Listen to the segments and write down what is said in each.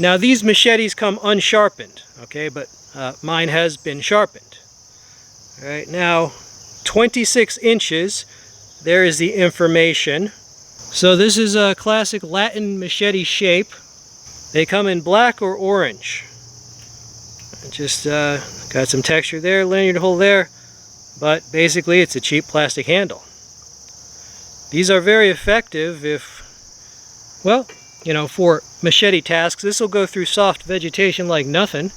Now these machetes come unsharpened, okay, but mine has been sharpened. All right, now 26 inches, there is the information. So this is a classic Latin machete shape. They come in black or orange. Just got some texture there, lanyard hole there, but basically it's a cheap plastic handle. These are very effective if, well, you know, for machete tasks. This will go through soft vegetation like nothing.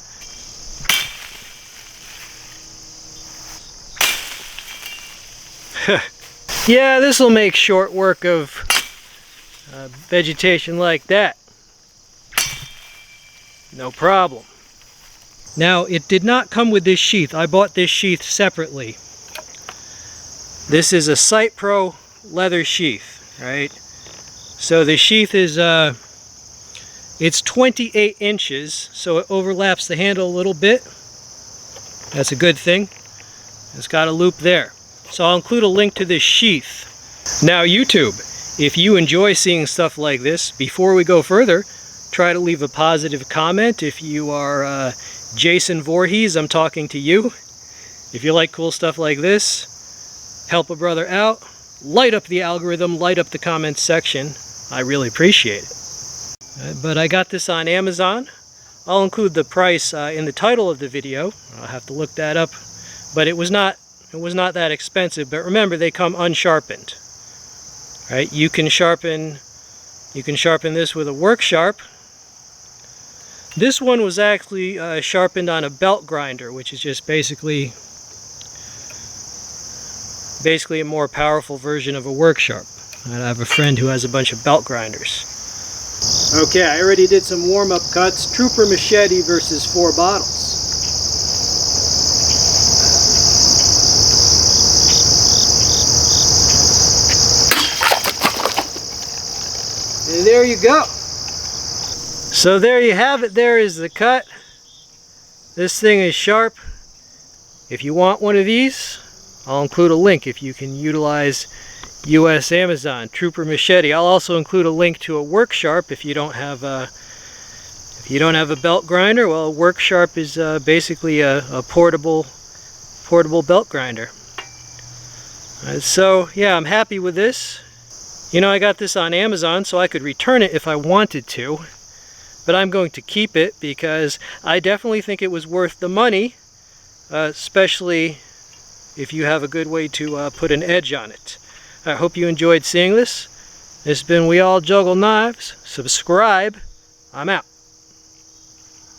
Yeah, this will make short work of vegetation like that. No problem. Now, it did not come with this sheath. I bought this sheath separately. This is a SitePro leather sheath, right? So the sheath is, it's 28 inches, so it overlaps the handle a little bit. That's a good thing. It's got a loop there. So I'll include a link to this sheath. Now YouTube, if you enjoy seeing stuff like this, before we go further, try to leave a positive comment. If you are Jason Voorhees, I'm talking to you. If you like cool stuff like this, help a brother out, light up the algorithm, light up the comments section. I really appreciate it. But I got this on Amazon. I'll include the price in the title of the video. I'll have to look that up. But it was not that expensive. But remember, they come unsharpened. Right? You can sharpen this with a work sharp. This one was actually sharpened on a belt grinder, which is just basically a more powerful version of a work sharp. I have a friend who has a bunch of belt grinders. Okay, I already did some warm-up cuts. Truper Machete versus 4 bottles. And there you go. So there you have it. There is the cut. This thing is sharp. If you want one of these, I'll include a link if you can utilize US Amazon, Truper Machete. I'll also include a link to a work sharp if you don't have a belt grinder. Well, a work sharp is basically a portable belt grinder. So yeah, I'm happy with this. You know, I got this on Amazon, so I could return it if I wanted to. But I'm going to keep it because I definitely think it was worth the money, especially if you have a good way to put an edge on it. I hope you enjoyed seeing this. This has been We All Juggle Knives. Subscribe. I'm out.